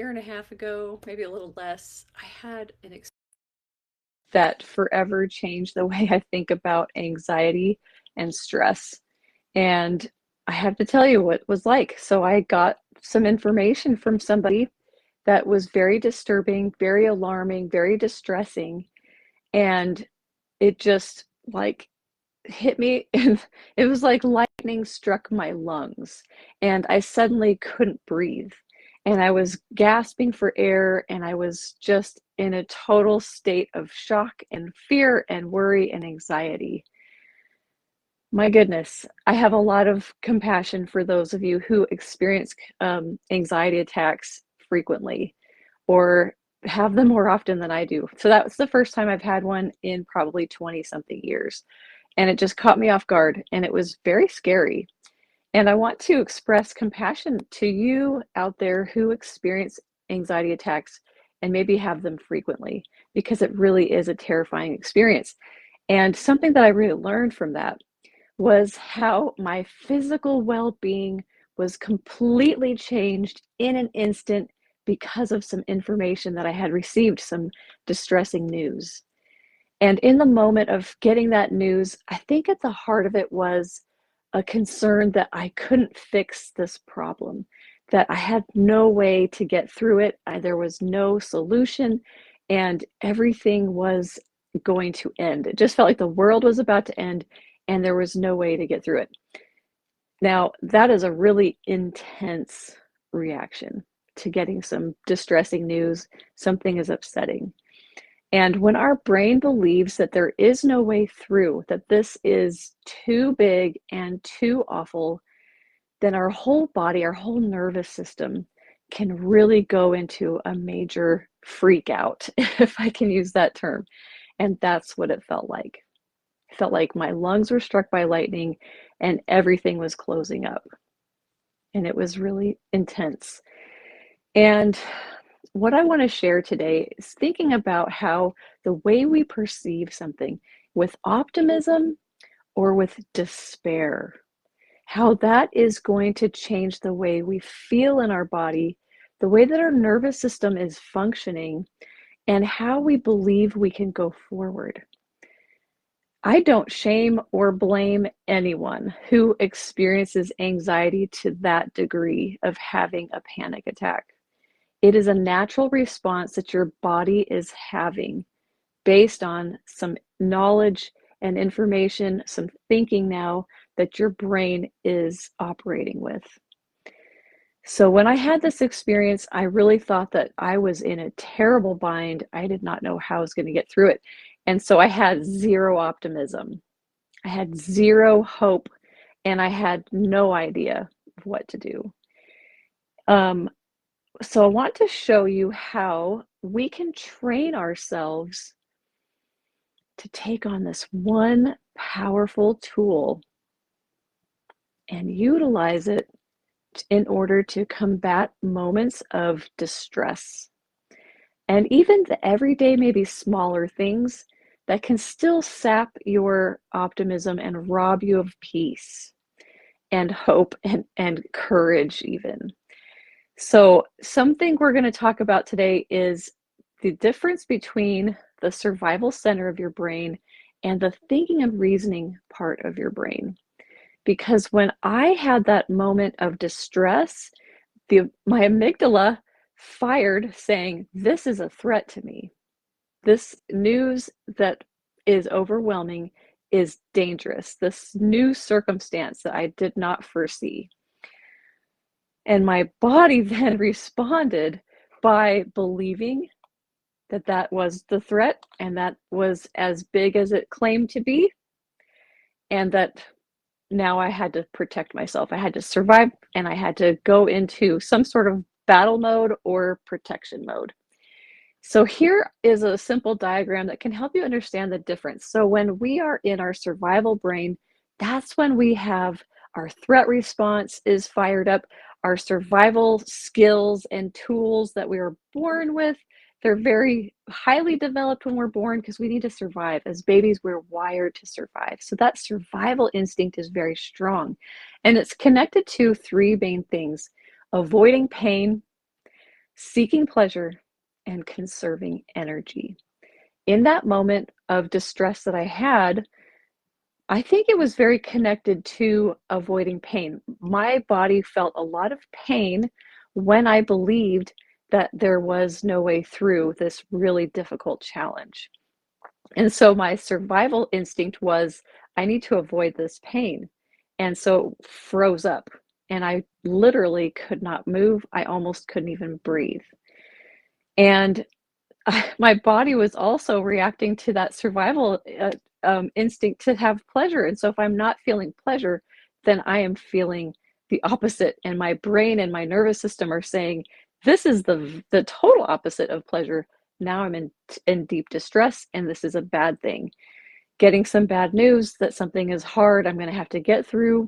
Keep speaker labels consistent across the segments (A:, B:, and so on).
A: year and a half ago, maybe a little less, I had an experience that forever changed the way I think about anxiety and stress. And I have to tell you what it was like. So I got some information from somebody that was very disturbing, very alarming, very distressing. And it just like hit me. And it was like lightning struck my lungs. And I suddenly couldn't breathe. And I was gasping for air. And I was just in a total state of shock and fear and worry and anxiety. My goodness, I have a lot of compassion for those of you who experience anxiety attacks frequently or have them more often than I do. So that was the first time I've had one in probably 20 something years. And it just caught me off guard and it was very scary. And I want to express compassion to you out there who experience anxiety attacks and maybe have them frequently, because it really is a terrifying experience. And something that I really learned from that was how my physical well-being was completely changed in an instant because of some information that I had received, some distressing news. And in the moment of getting that news, I think at the heart of it was a concern that I couldn't fix this problem, that I had no way to get through it. There was no solution, and everything was going to end. It just felt like the world was about to end, and there was no way to get through it. Now, that is a really intense reaction to getting some distressing news. Something is upsetting. And when our brain believes that there is no way through, that this is too big and too awful, then our whole body, our whole nervous system can really go into a major freak out, if I can use that term. And that's what it felt like. It felt like my lungs were struck by lightning and everything was closing up. And it was really intense. And what I want to share today is thinking about how the way we perceive something with optimism or with despair, how that is going to change the way we feel in our body, the way that our nervous system is functioning, and how we believe we can go forward. I don't shame or blame anyone who experiences anxiety to that degree of having a panic attack. It is a natural response that your body is having based on some knowledge and information, some thinking now that your brain is operating with. So when I had this experience, I really thought that I was in a terrible bind. I did not know how I was going to get through it. And so I had zero optimism. I had zero hope, and I had no idea what to do. So I want to show you how we can train ourselves to take on this one powerful tool and utilize it in order to combat moments of distress. And even the everyday, maybe smaller things that can still sap your optimism and rob you of peace and hope and courage even. So something we're going to talk about today is the difference between the survival center of your brain and the thinking and reasoning part of your brain. Because when I had that moment of distress, my amygdala fired saying, this is a threat to me. This news that is overwhelming is dangerous. This new circumstance that I did not foresee. And my body then responded by believing that that was the threat and that was as big as it claimed to be, and that now I had to protect myself. I had to survive, and I had to go into some sort of battle mode or protection mode. So here is a simple diagram that can help you understand the difference. So when we are in our survival brain, that's when we have our threat response is fired up, our survival skills and tools that we were born with. They're very highly developed when we're born because we need to survive. As babies, we're wired to survive. So that survival instinct is very strong. And it's connected to three main things: avoiding pain, seeking pleasure, and conserving energy. In that moment of distress that I had, I think it was very connected to avoiding pain. My body felt a lot of pain when I believed that there was no way through this really difficult challenge. And so my survival instinct was, I need to avoid this pain. And so it froze up and I literally could not move. I almost couldn't even breathe. And my body was also reacting to that survival instinct to have pleasure. And so if I'm not feeling pleasure, then I am feeling the opposite. And my brain and my nervous system are saying, this is the total opposite of pleasure. Now I'm in deep distress, and this is a bad thing. Getting some bad news that something is hard, I'm going to have to get through.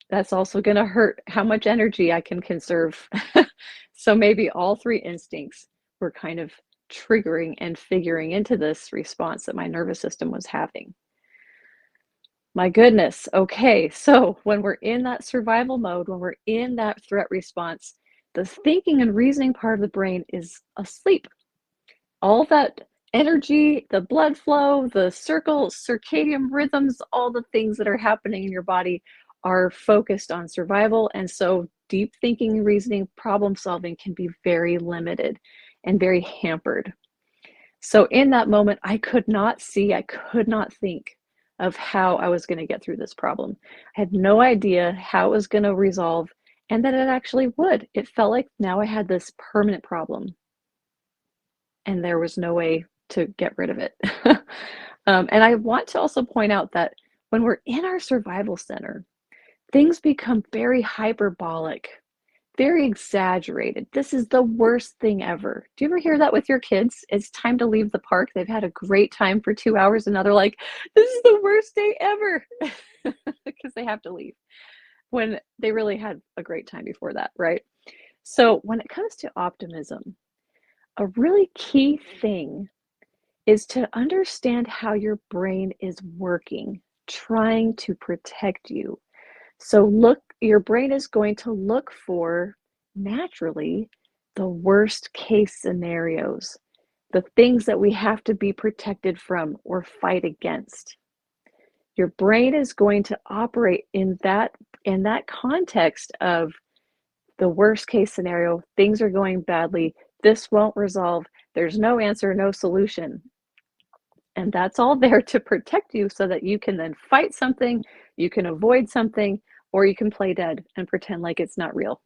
A: That's also going to hurt how much energy I can conserve. So maybe all three instincts were kind of triggering and figuring into this response that my nervous system was having. My goodness. Okay, so when we're in that survival mode, when we're in that threat response, the thinking and reasoning part of the brain is asleep. All that energy, the blood flow, the circadian rhythms, all the things that are happening in your body are focused on survival. And so deep thinking, reasoning, problem solving can be very limited and very hampered. So in that moment, I could not think of how I was going to get through this problem. I had no idea how it was going to resolve and that it actually would. It felt like now I had this permanent problem and there was no way to get rid of it. And I want to also point out that when we're in our survival center, things become very hyperbolic, very exaggerated. This is the worst thing ever. Do you ever hear that with your kids? It's time to leave the park. They've had a great time for 2 hours and now they're like, this is the worst day ever because they have to leave when they really had a great time before that, right? So when it comes to optimism, a really key thing is to understand how your brain is working, trying to protect you. So your brain is going to look for, naturally, the worst case scenarios, the things that we have to be protected from or fight against. Your brain is going to operate in that context of the worst case scenario, things are going badly, this won't resolve, there's no answer, no solution. And that's all there to protect you so that you can then fight something, you can avoid something, or you can play dead and pretend like it's not real.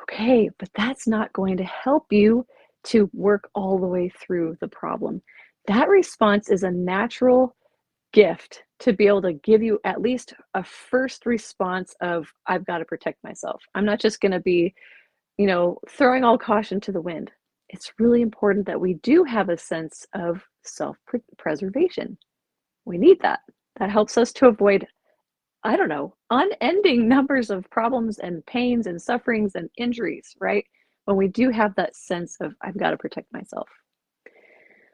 A: Okay, but that's not going to help you to work all the way through the problem. That response is a natural gift to be able to give you at least a first response of, I've got to protect myself. I'm not just going to be, throwing all caution to the wind. It's really important that we do have a sense of self-preservation. We need that. That helps us to avoid, unending numbers of problems and pains and sufferings and injuries, right? When we do have that sense of, I've got to protect myself.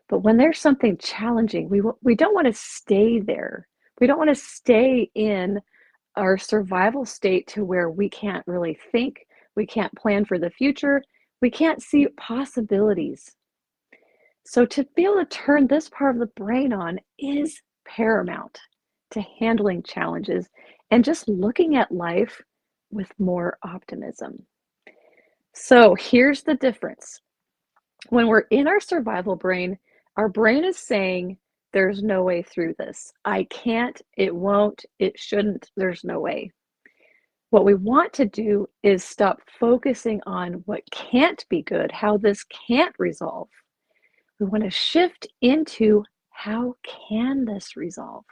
A: But when there's something challenging, we don't want to stay there. We don't want to stay in our survival state to where we can't really think, we can't plan for the future, we can't see possibilities. So to be able to turn this part of the brain on is paramount to handling challenges and just looking at life with more optimism. So here's the difference. When we're in our survival brain, our brain is saying, there's no way through this. I can't, it won't, it shouldn't, there's no way. What we want to do is stop focusing on what can't be good, how this can't resolve. We want to shift into, how can this resolve?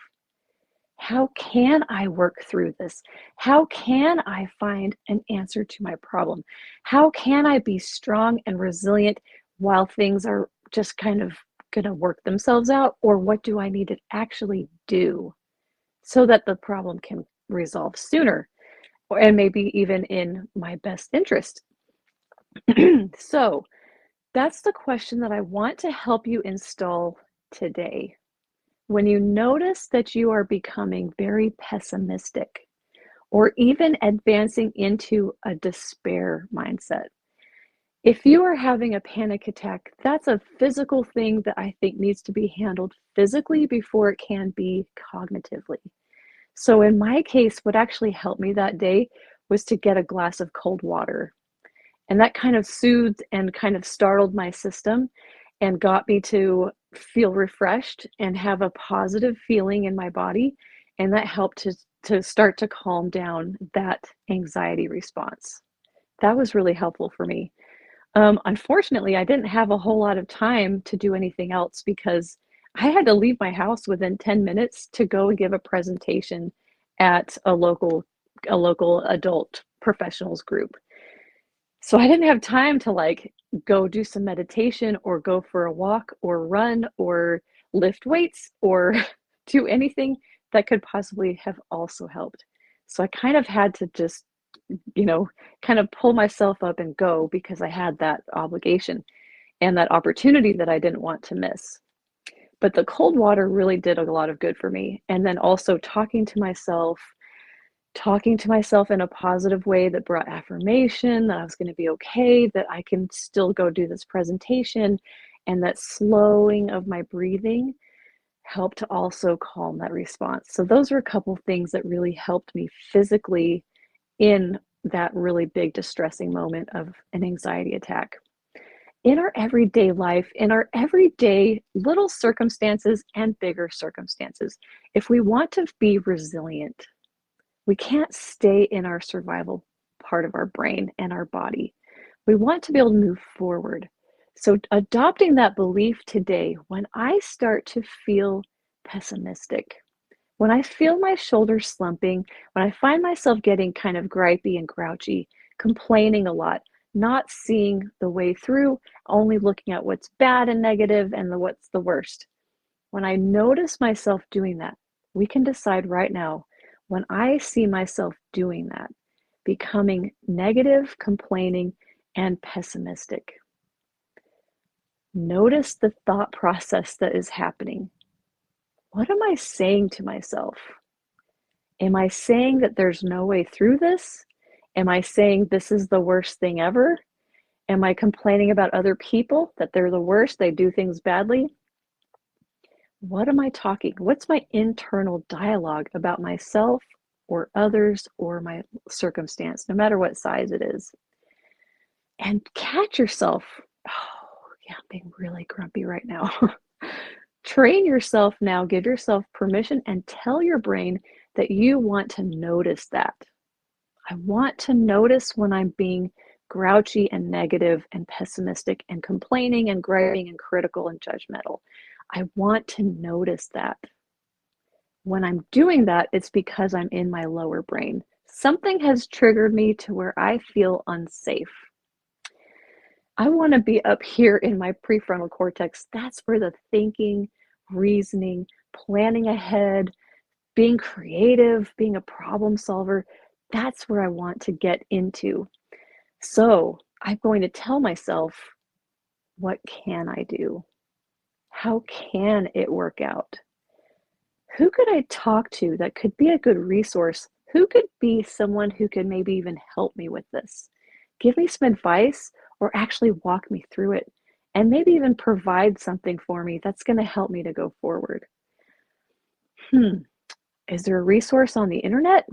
A: How can I work through this? How can I find an answer to my problem? How can I be strong and resilient while things are just kind of going to work themselves out? Or what do I need to actually do so that the problem can resolve sooner? And maybe even in my best interest. So that's the question that I want to help you install today. When you notice that you are becoming very pessimistic or even advancing into a despair mindset, If you are having a panic attack, that's a physical thing that I think needs to be handled physically before it can be cognitively. So in my case, what actually helped me that day was to get a glass of cold water. And that kind of soothed and kind of startled my system and got me to feel refreshed and have a positive feeling in my body. And that helped to start to calm down that anxiety response. That was really helpful for me. Unfortunately, I didn't have a whole lot of time to do anything else because I had to leave my house within 10 minutes to go and give a presentation at a local adult professionals group. So I didn't have time to like go do some meditation or go for a walk or run or lift weights or do anything that could possibly have also helped. So I kind of had to just, you know, kind of pull myself up and go because I had that obligation and that opportunity that I didn't want to miss. But the cold water really did a lot of good for me. And then also talking to myself in a positive way that brought affirmation that I was going to be okay, that I can still go do this presentation, and that slowing of my breathing helped to also calm that response. So those were a couple things that really helped me physically in that really big distressing moment of an anxiety attack. In our everyday life, in our everyday little circumstances and bigger circumstances, if we want to be resilient, we can't stay in our survival part of our brain and our body. We want to be able to move forward. So, adopting that belief today, when I start to feel pessimistic, when I feel my shoulders slumping, when I find myself getting kind of gripey and grouchy, complaining a lot, not seeing the way through, only looking at what's bad and negative and what's the worst. When I notice myself doing that, we can decide right now when I see myself doing that, becoming negative, complaining, and pessimistic. Notice the thought process that is happening. What am I saying to myself? Am I saying that there's no way through this? Am I saying this is the worst thing ever? Am I complaining about other people, that they're the worst, they do things badly? What am I talking? What's my internal dialogue about myself or others or my circumstance, no matter what size it is? And catch yourself. Oh, yeah, I'm being really grumpy right now. Train yourself now, give yourself permission and tell your brain that you want to notice that. I want to notice when I'm being grouchy and negative and pessimistic and complaining and griping and critical and judgmental. I want to notice that. When I'm doing that, it's because I'm in my lower brain. Something has triggered me to where I feel unsafe. I want to be up here in my prefrontal cortex. That's where the thinking, reasoning, planning ahead, being creative, being a problem solver, that's where I want to get into. So I'm going to tell myself, what can I do? How can it work out? Who could I talk to that could be a good resource? Who could be someone who could maybe even help me with this? Give me some advice or actually walk me through it and maybe even provide something for me that's going to help me to go forward. Is there a resource on the internet?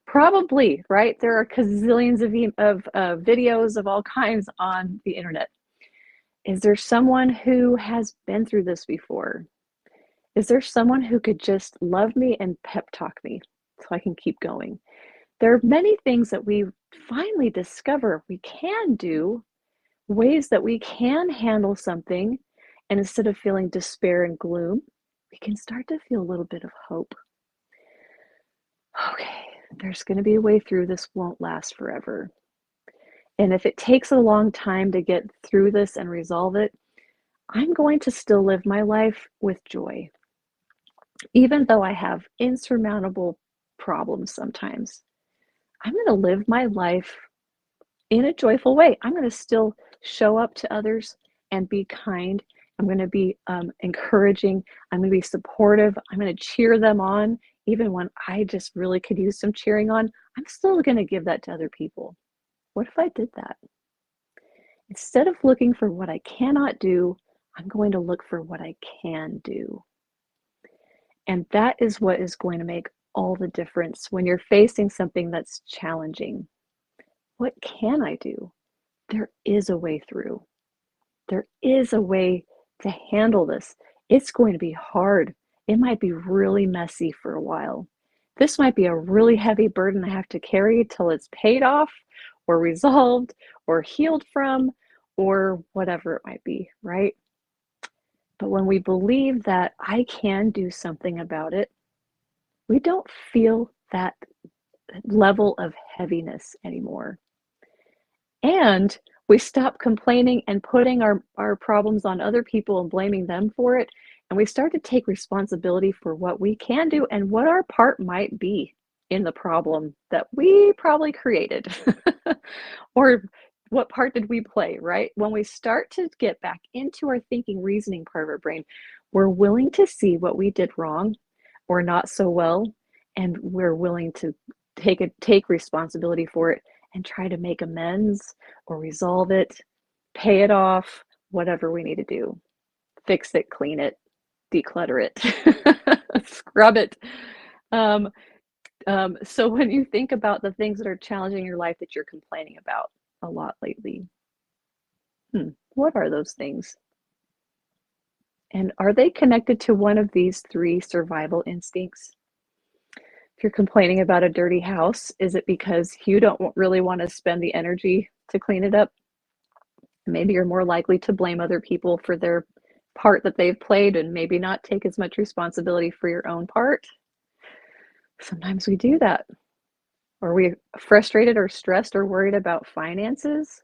A: Probably, right? There are gazillions of videos of all kinds on the internet. Is there someone who has been through this before? Is there someone who could just love me and pep talk me so I can keep going? There are many things that we finally discover we can do, ways that we can handle something, and instead of feeling despair and gloom, we can start to feel a little bit of hope. Okay, there's going to be a way through. This won't last forever. And if it takes a long time to get through this and resolve it, I'm going to still live my life with joy. Even though I have insurmountable problems sometimes, I'm going to live my life in a joyful way. I'm going to still show up to others and be kind. I'm going to be encouraging. I'm going to be supportive. I'm going to cheer them on. Even when I just really could use some cheering on, I'm still going to give that to other people. What if I did that? Instead of looking for what I cannot do, I'm going to look for what I can do. And that is what is going to make all the difference when you're facing something that's challenging. What can I do? There is a way through. There is a way to handle this. It's going to be hard. It might be really messy for a while. This might be a really heavy burden I have to carry till it's paid off or resolved or healed from or whatever it might be, right? But when we believe that I can do something about it, we don't feel that level of heaviness anymore. And we stop complaining and putting our problems on other people and blaming them for it. And we start to take responsibility for what we can do and what our part might be in the problem that we probably created. Or what part did we play, right? When we start to get back into our thinking, reasoning part of our brain, we're willing to see what we did wrong or not so well, and we're willing to take responsibility for it and try to make amends or resolve it, pay it off, whatever we need to do. Fix it, clean it, declutter it, scrub it. So when you think about the things that are challenging your life that you're complaining about a lot lately, what are those things? And are they connected to one of these three survival instincts? If you're complaining about a dirty house, is it because you don't really want to spend the energy to clean it up? Maybe you're more likely to blame other people for their part that they've played and maybe not take as much responsibility for your own part. Sometimes we do that. Are we frustrated or stressed or worried about finances?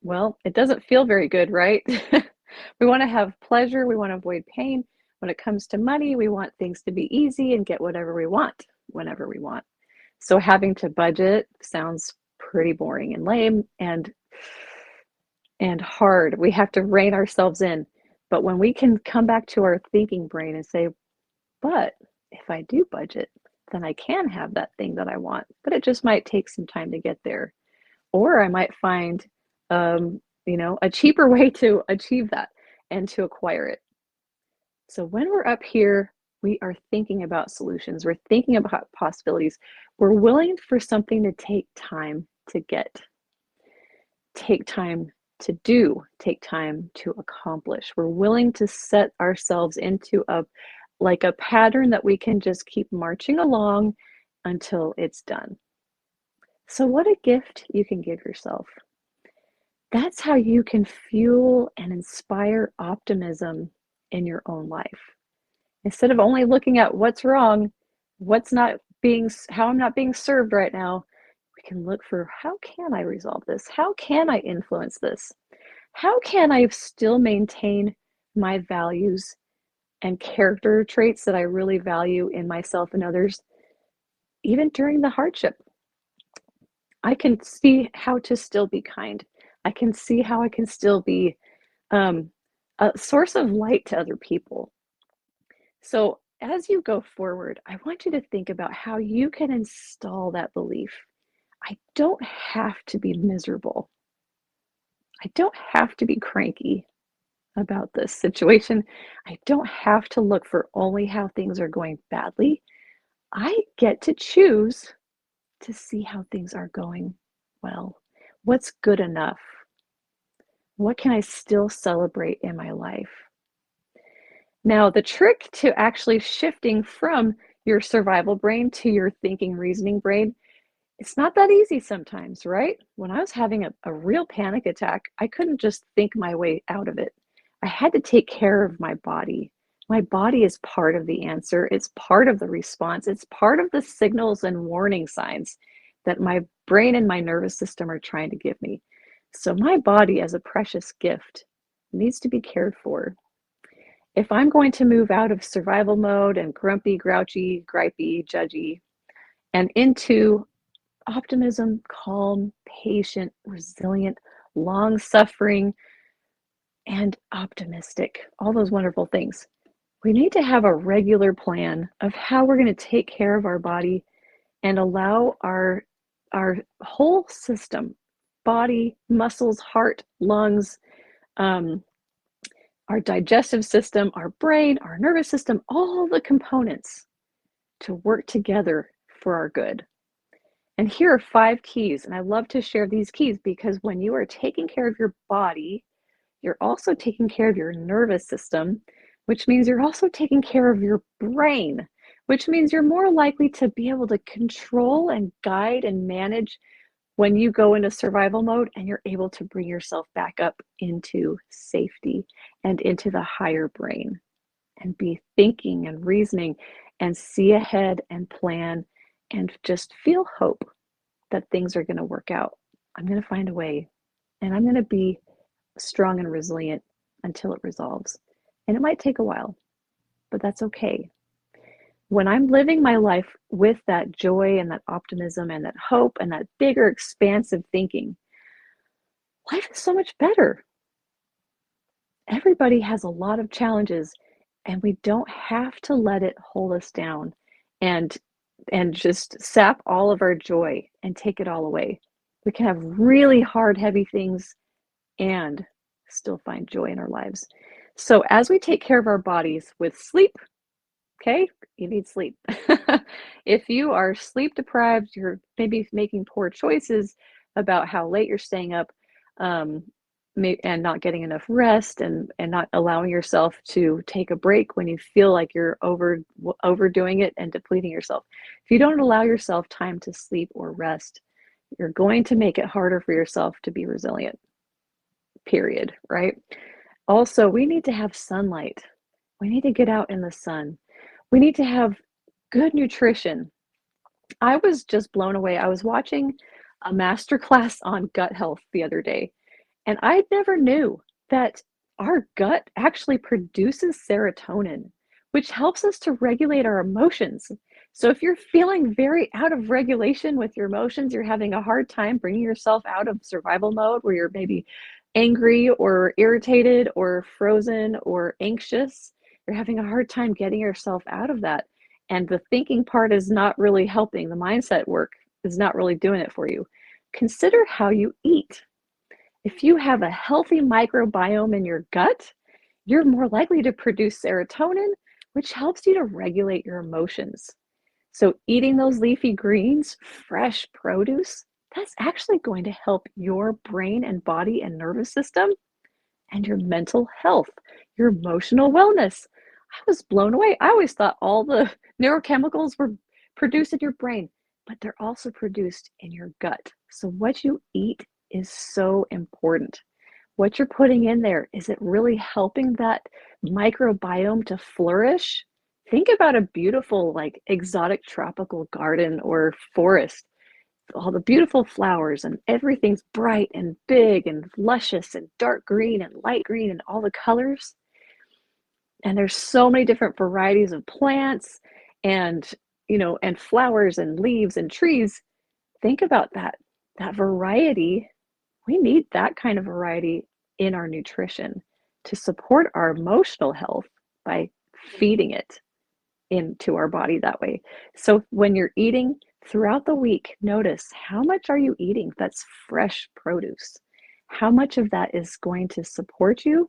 A: Well, it doesn't feel very good, right? We want to have pleasure. We want to avoid pain. When it comes to money, we want things to be easy and get whatever we want, whenever we want. So having to budget sounds pretty boring and lame and hard. We have to rein ourselves in. But when we can come back to our thinking brain and say, but if I do budget, then I can have that thing that I want, but it just might take some time to get there. Or I might find, a cheaper way to achieve that and to acquire it. So when we're up here, we are thinking about solutions. We're thinking about possibilities. We're willing for something to take time to get, take time to do, take time to accomplish. We're willing to set ourselves into a pattern that we can just keep marching along until it's done. So what a gift you can give yourself. That's how you can fuel and inspire optimism in your own life. Instead of only looking at what's wrong, how I'm not being served right now, we can look for how can I resolve this? How can I influence this? How can I still maintain my values and character traits that I really value in myself and others, even during the hardship? I can see how to still be kind. I can see how I can still be a source of light to other people. So as you go forward, I want you to think about how you can install that belief. I don't have to be miserable. I don't have to be cranky about this situation. I don't have to look for only how things are going badly. I get to choose to see how things are going well. What's good enough? What can I still celebrate in my life? Now, the trick to actually shifting from your survival brain to your thinking, reasoning brain, it's not that easy sometimes, right? When I was having a real panic attack, I couldn't just think my way out of it. I had to take care of my body. My body is part of the answer. It's part of the response. It's part of the signals and warning signs that my brain and my nervous system are trying to give me. So my body, as a precious gift, needs to be cared for. If I'm going to move out of survival mode and grumpy, grouchy, gripey, judgy, and into optimism, calm, patient, resilient, long-suffering, and optimistic, all those wonderful things, we need to have a regular plan of how we're going to take care of our body and allow our whole system, body, muscles, heart, lungs, um, our digestive system, our brain, our nervous system, all the components to work together for our good. And here are 5 keys, and I love to share these keys because when you are taking care of your body, you're also taking care of your nervous system, which means you're also taking care of your brain, which means you're more likely to be able to control and guide and manage when you go into survival mode and you're able to bring yourself back up into safety and into the higher brain and be thinking and reasoning and see ahead and plan and just feel hope that things are going to work out. I'm going to find a way and I'm going to be strong and resilient until it resolves. And it might take a while, but that's okay. When I'm living my life with that joy and that optimism and that hope and that bigger, expansive thinking, life is so much better. Everybody has a lot of challenges, and we don't have to let it hold us down and just sap all of our joy and take it all away. We can have really hard, heavy things and still find joy in our lives. So as we take care of our bodies with sleep, okay, you need sleep. If you are sleep deprived, you're maybe making poor choices about how late you're staying up, um, and not getting enough rest, and not allowing yourself to take a break when you feel like you're overdoing it and depleting yourself. If you don't allow yourself time to sleep or rest, you're going to make it harder for yourself to be resilient, period, right? Also, we need to have sunlight. We need to get out in the sun. We need to have good nutrition. I was just blown away. I was watching a masterclass on gut health the other day, and I never knew that our gut actually produces serotonin, which helps us to regulate our emotions. So if you're feeling very out of regulation with your emotions, you're having a hard time bringing yourself out of survival mode where you're maybe angry or irritated or frozen or anxious, you're having a hard time getting yourself out of that. And the thinking part is not really helping. The mindset work is not really doing it for you. Consider how you eat. If you have a healthy microbiome in your gut, you're more likely to produce serotonin, which helps you to regulate your emotions. So eating those leafy greens, fresh produce, that's actually going to help your brain and body and nervous system and your mental health, your emotional wellness. I was blown away. I always thought all the neurochemicals were produced in your brain, but they're also produced in your gut. So what you eat is so important. What you're putting in there, is it really helping that microbiome to flourish? Think about a beautiful, like exotic tropical garden or forest, all the beautiful flowers and everything's bright and big and luscious and dark green and light green and all the colors. And there's so many different varieties of plants and, and flowers and leaves and trees. Think about that variety. We need that kind of variety in our nutrition to support our emotional health by feeding it into our body that way. So when you're eating throughout the week, notice how much are you eating that's fresh produce? How much of that is going to support you?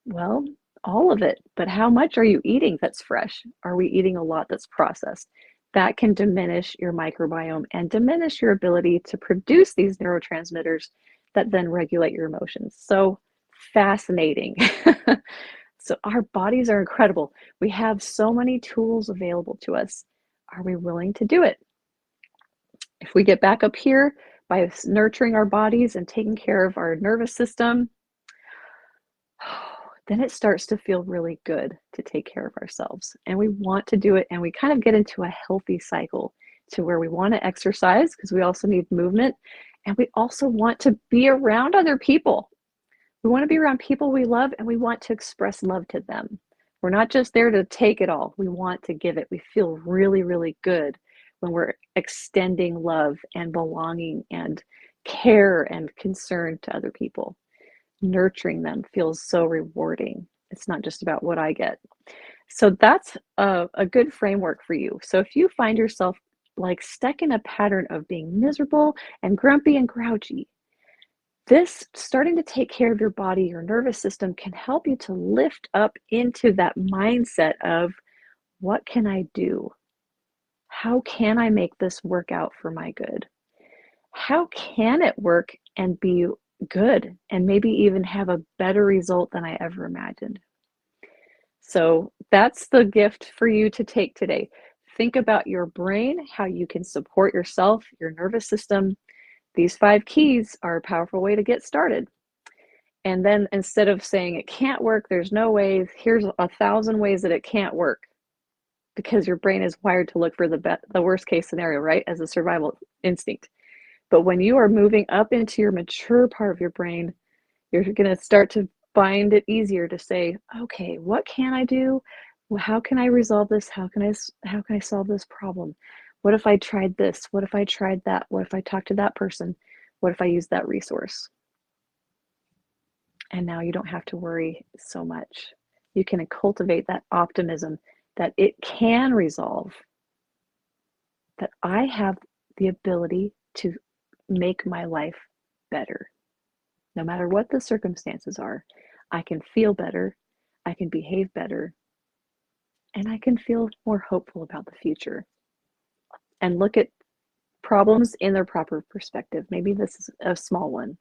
A: Well, all of it. But how much are you eating that's fresh? Are we eating a lot that's processed? That can diminish your microbiome and diminish your ability to produce these neurotransmitters that then regulate your emotions. So fascinating. So our bodies are incredible. We have so many tools available to us. Are we willing to do it? If we get back up here by nurturing our bodies and taking care of our nervous system, then it starts to feel really good to take care of ourselves. And we want to do it, and we kind of get into a healthy cycle to where we want to exercise because we also need movement, and we also want to be around other people. We want to be around people we love, and we want to express love to them. We're not just there to take it all. We want to give it. We feel really, really good when we're extending love and belonging and care and concern to other people. Nurturing them feels so rewarding. It's not just about what I get. So that's a good framework for you. So if you find yourself like stuck in a pattern of being miserable and grumpy and grouchy, this starting to take care of your body, your nervous system can help you to lift up into that mindset of what can I do? How can I make this work out for my good? How can it work and be good and maybe even have a better result than I ever imagined? So that's the gift for you to take today. Think about your brain, how you can support yourself, your nervous system. These 5 keys are a powerful way to get started. And then instead of saying it can't work, there's no way, here's 1,000 ways that it can't work, because your brain is wired to look for the worst case scenario, right? As a survival instinct. But when you are moving up into your mature part of your brain, you're going to start to find it easier to say, okay, what can I do? How can I resolve this? How can I solve this problem? What if I tried this? What if I tried that? What if I talked to that person? What if I used that resource? And now you don't have to worry so much. You can cultivate that optimism that it can resolve, that I have the ability to make my life better. No matter what the circumstances are, I can feel better, I can behave better, and I can feel more hopeful about the future. And look at problems in their proper perspective. Maybe this is a small one.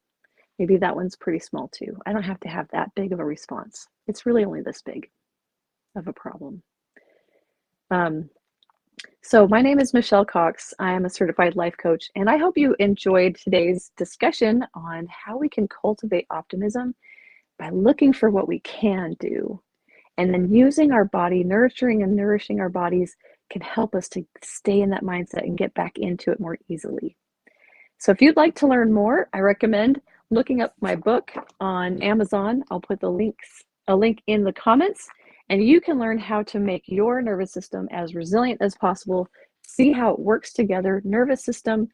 A: Maybe that one's pretty small too. I don't have to have that big of a response. It's really only this big of a problem. So my name is Michelle Cox. I am a certified life coach, and I hope you enjoyed today's discussion on how we can cultivate optimism by looking for what we can do. And then using our body, nurturing and nourishing our bodies can help us to stay in that mindset and get back into it more easily. So if you'd like to learn more, I recommend looking up my book on Amazon. I'll put a link in the comments, and you can learn how to make your nervous system as resilient as possible, see how it works together, nervous system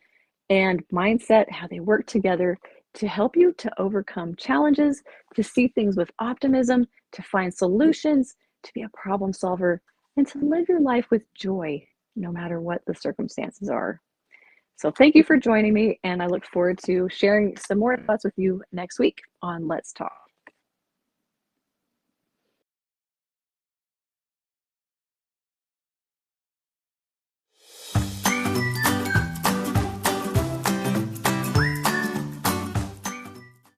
A: and mindset, how they work together to help you to overcome challenges, to see things with optimism, to find solutions, to be a problem solver, and to live your life with joy, no matter what the circumstances are. So thank you for joining me, and I look forward to sharing some more thoughts with you next week on Let's Talk.